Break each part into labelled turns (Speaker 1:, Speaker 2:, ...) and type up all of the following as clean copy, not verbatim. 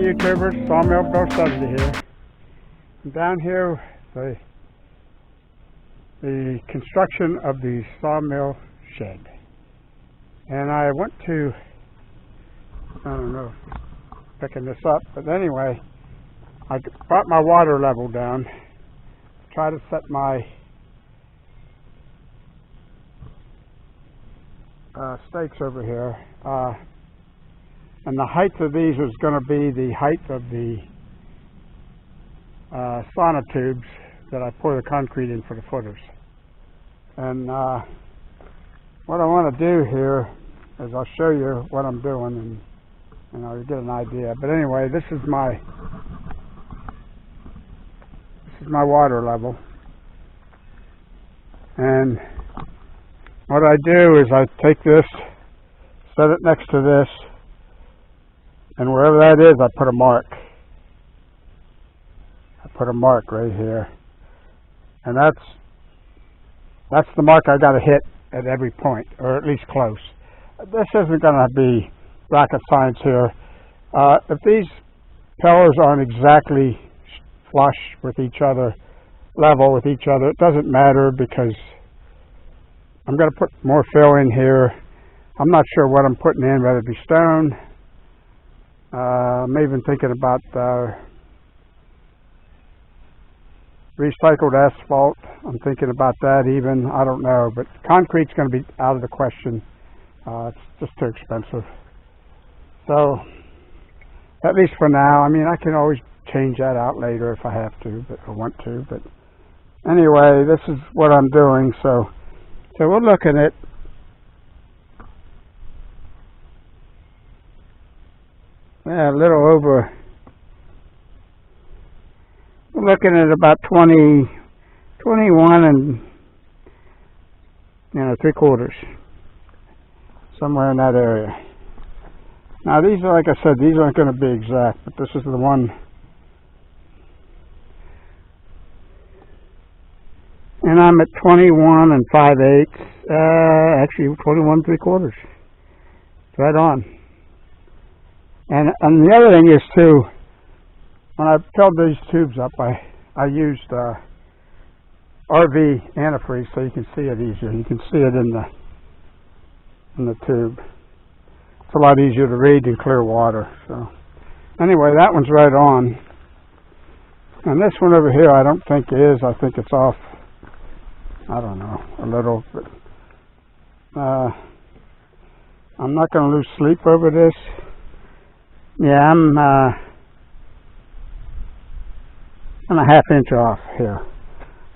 Speaker 1: YouTubers, Sawmill Go 70 here. I'm down here, the construction of the sawmill shed. And I went to, I don't know, picking this up, but anyway, I brought my water level down, try to set my stakes over here. And the height of these is going to be the height of the sauna tubes that I pour the concrete in for the footers. And what I want to do here is I'll show you what I'm doing, and I'll get an idea. But anyway, this is my water level. And what I do is I take this, set it next to this, and wherever that is, I put a mark. I put a mark right here. And that's the mark I got to hit at every point, or at least close. This isn't going to be rocket science here. If these pillars aren't exactly flush with each other, level with each other, it doesn't matter, because I'm going to put more fill in here. I'm not sure what I'm putting in, whether it be stone. I'm even thinking about recycled asphalt. I'm thinking about that even. I don't know, but concrete's going to be out of the question. It's just too expensive. So, at least for now. I mean, I can always change that out later if I have to, but I want to. But anyway, this is what I'm doing. So we're looking at a little over. We're looking at about 21 and 3/4, somewhere in that area. Now these are, like I said, these aren't going to be exact, but this is the one. And I'm at 21 and 5/8, actually 21 3/4. Right on. And the other thing is too, when I filled these tubes up, I used RV antifreeze so you can see it easier. You can see it in the tube. It's a lot easier to read than clear water. So anyway, that one's right on. And this one over here I don't think is. I think it's off, I don't know, a little. But I'm not going to lose sleep over this. Yeah, I'm a ½ inch off here.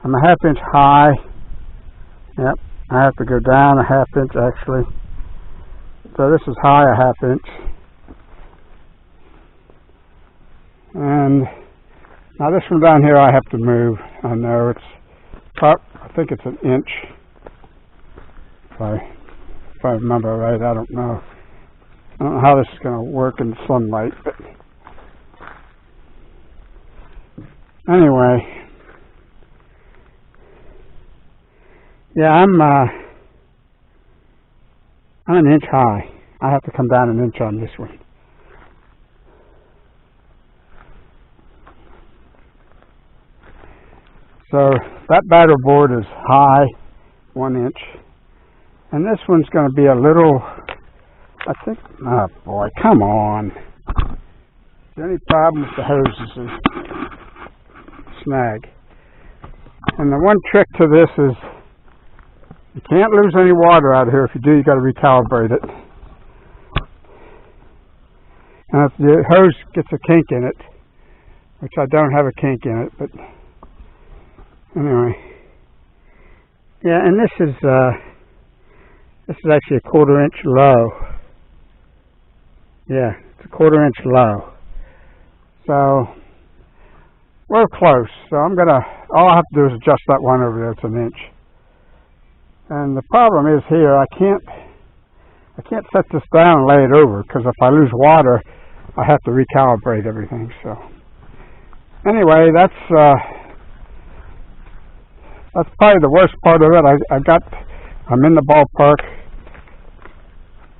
Speaker 1: I'm a ½ inch high. Yep, I have to go down a ½ inch actually. So this is high a ½ inch. And now this one down here I have to move. I know it's I think it's an inch. If I remember right, I don't know. I don't know how this is going to work in sunlight, but anyway, yeah, I'm an inch high. I have to come down an inch on this one. So that batter board is high, 1 inch, and this one's going to be a little. I think, oh boy, come on. Is there any problem with the hoses and snag? And the one trick to this is you can't lose any water out of here. If you do, you got to recalibrate it. And if the hose gets a kink in it, which I don't have a kink in it, but anyway. Yeah, and this is actually a 1/4 inch low. Yeah, it's a 1/4 inch low. So we're close. So all I have to do is adjust that one over there. It's an inch. And the problem is here, I can't set this down and lay it over, because if I lose water, I have to recalibrate everything. So anyway, that's probably the worst part of it. I'm in the ballpark,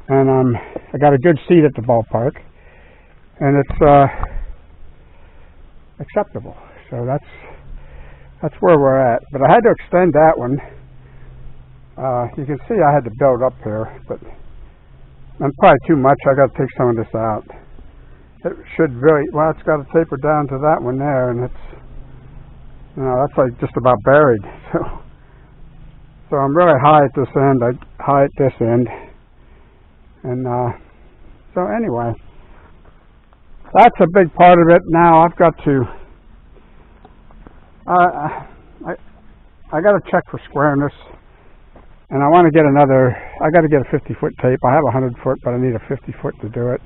Speaker 1: and I got a good seat at the ballpark, and it's acceptable. So that's where we're at. But I had to extend that one. You can see I had to build up here, but I'm probably too much. I got to take some of this out. It should really, well, it's got to taper down to that one there, and it's, that's like just about buried. So I'm really high at this end. High at this end, and so anyway, that's a big part of it. Now I've got to, I got to check for squareness. And I want to get I got to get a 50-foot tape. I have a 100-foot, but I need a 50-foot to do it.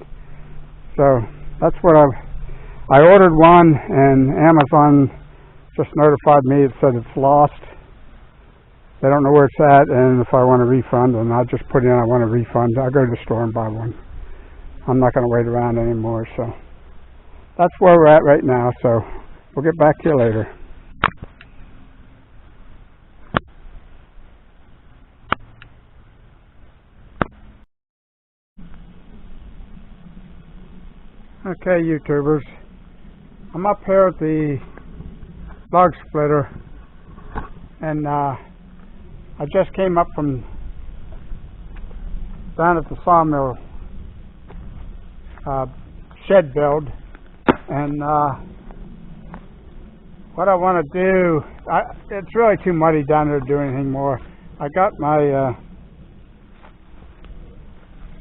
Speaker 1: So that's what I ordered one, and Amazon just notified me. It said it's lost. They don't know where it's at, and if I want a refund, then I'll just put in I want a refund. I'll go to the store and buy one. I'm not going to wait around anymore. So that's where we're at right now. So we'll get back to you later. Okay, YouTubers, I'm up here at the log splitter, and I just came up from down at the sawmill shed build, and what I want to do, it's really too muddy down there to do anything more. I got my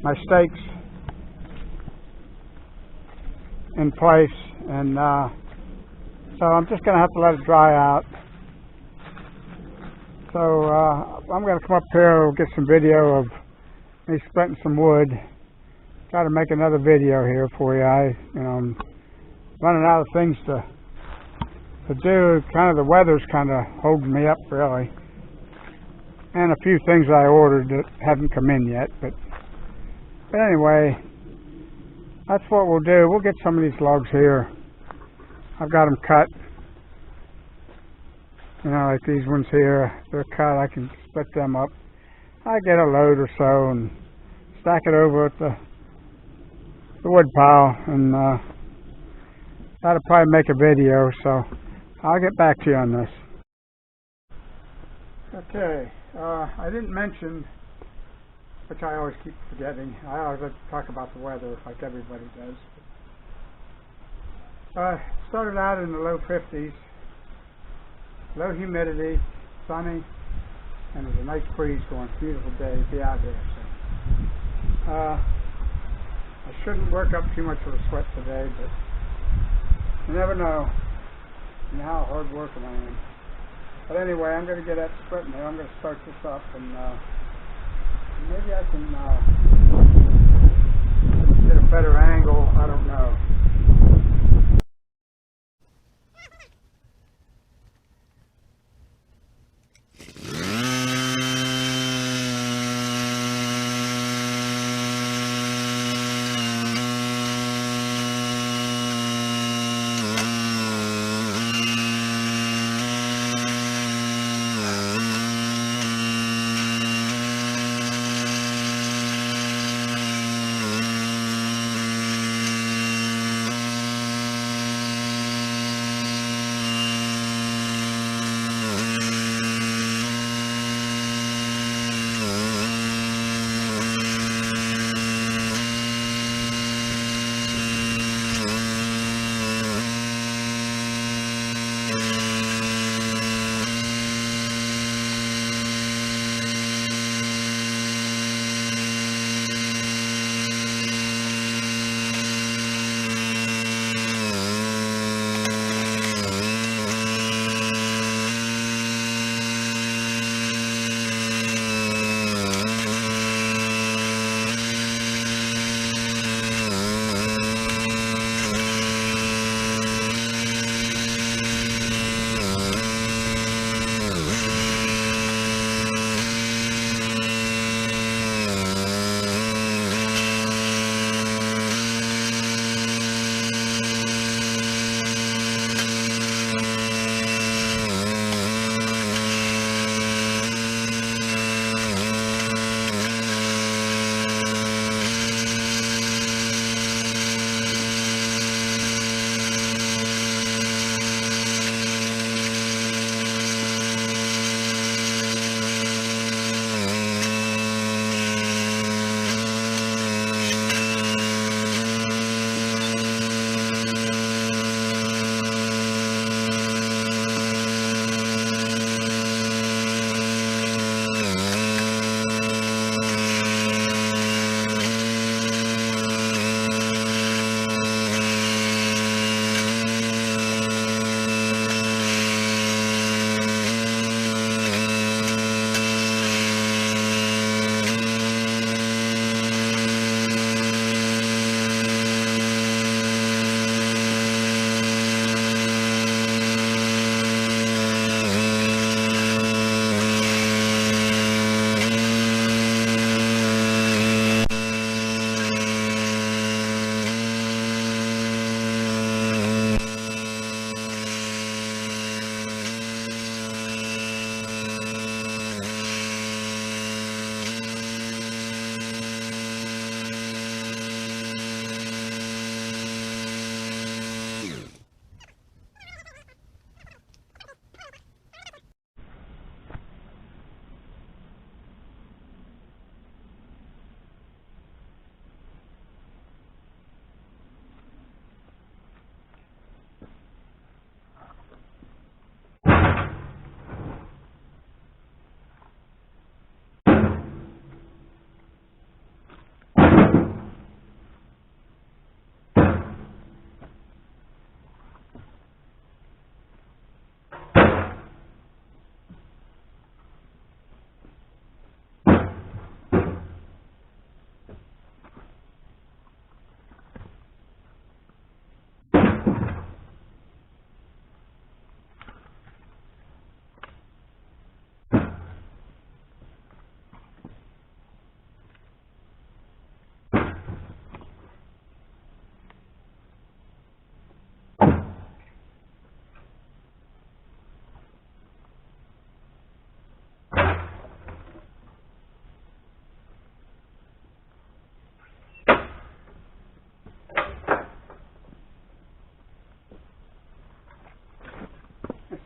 Speaker 1: my stakes in place, and so I'm just going to have to let it dry out. So I'm going to come up here and get some video of me splitting some wood. Try to make another video here for you. I'm running out of things to do. Kind of the weather's kind of holding me up really, and a few things I ordered that haven't come in yet. But anyway, that's what we'll do. We'll get some of these logs here. I've got them cut. Like these ones here. They're cut. I can split them up. I get a load or so and stack it over at the wood pile, and that'll probably make a video. So I'll get back to you on this. Okay. I didn't mention, which I always keep forgetting. I always like to talk about the weather like everybody does. Started out in the low 50s, low humidity, sunny, and there's a nice breeze going. Beautiful day to be out here. So, I shouldn't work up too much of a sweat today, but you never know. You know how hard working I am. But anyway, I'm going to get that splitting there. I'm going to start this up, and maybe I can get a better angle. I don't know.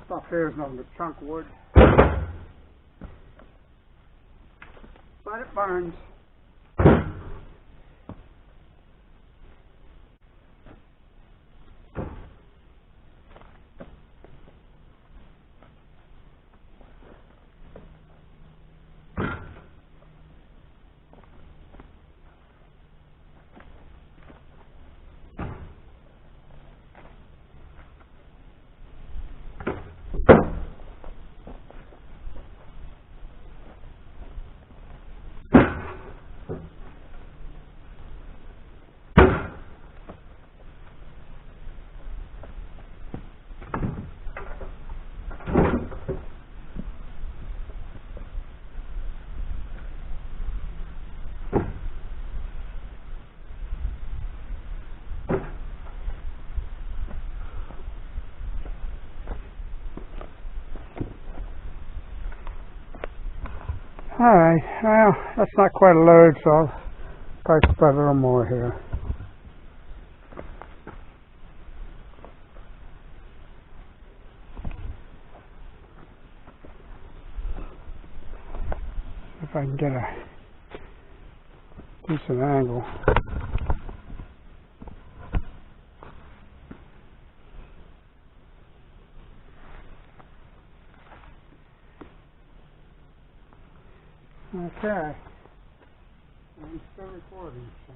Speaker 1: stuff here is nothing but chunk wood. But it burns. Alright, well, that's not quite a load, so I'll probably spread a little more here. If I can get a decent angle. Okay. I'm still recording, so.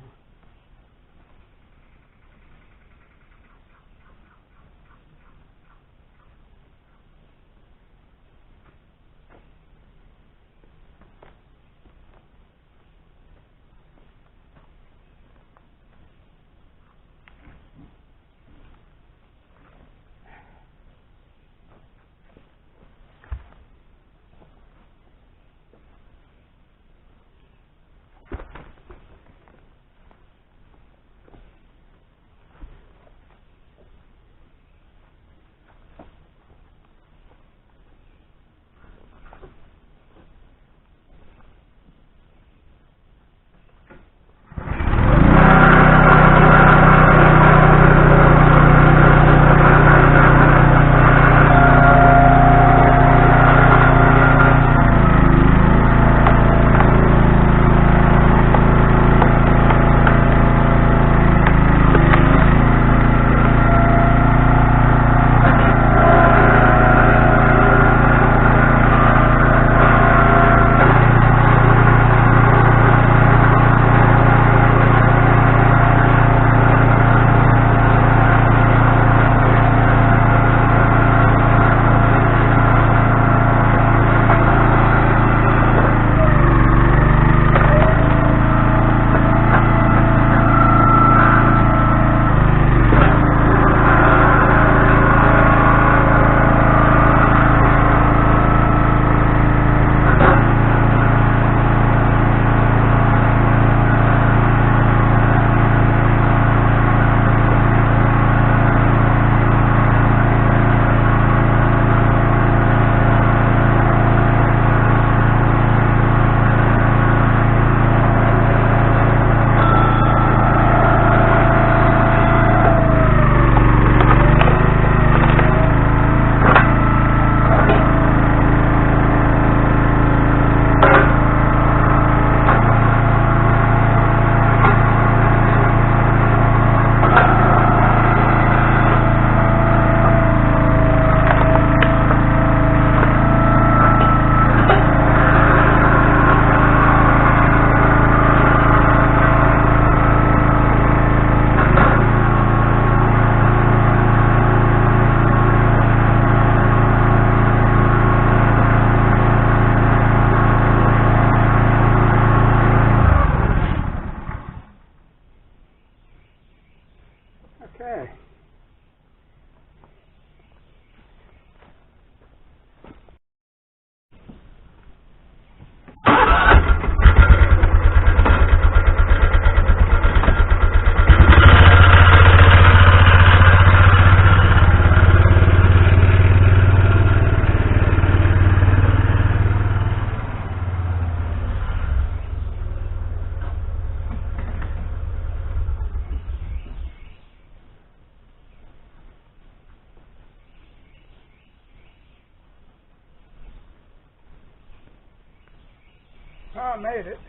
Speaker 1: I made it.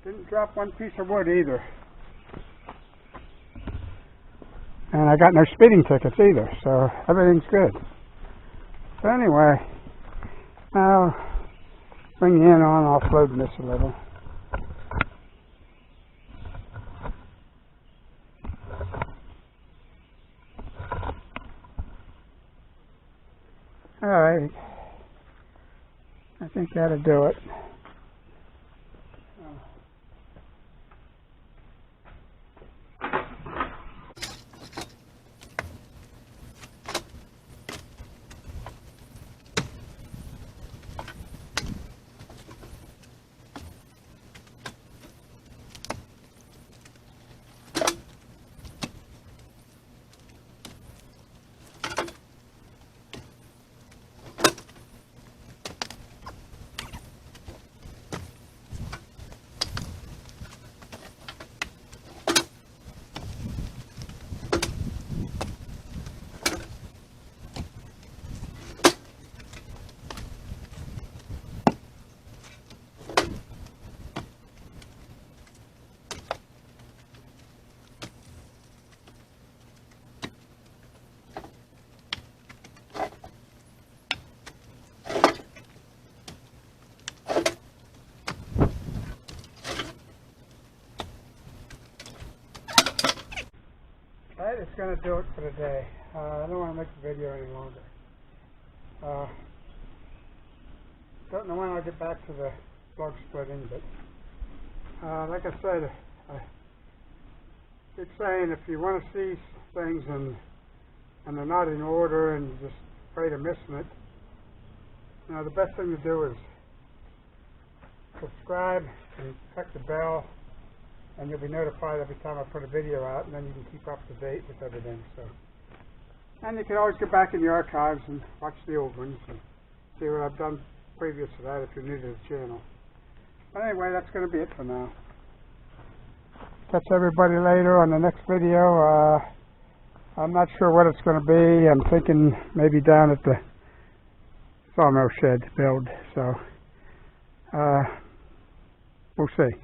Speaker 1: Didn't drop one piece of wood either. And I got no speeding tickets either, so everything's good. So anyway, I'll bring you in on offloading this a little. Alright, I think that'll do it. Alright, it's going to do it for today. I don't want to make the video any longer. Don't know when I'll get back to the plug splitting, but like I said, I keep saying if you want to see things and they're not in order and you're just afraid of missing it, you know, the best thing to do is subscribe and click the bell, and you'll be notified every time I put a video out, and then you can keep up to date with everything. So, and you can always go back in the archives and watch the old ones and see what I've done previous to that if you're new to the channel. But anyway, that's going to be it for now. Catch everybody later on the next video. I'm not sure what it's going to be. I'm thinking maybe down at the sawmill shed build. So, we'll see.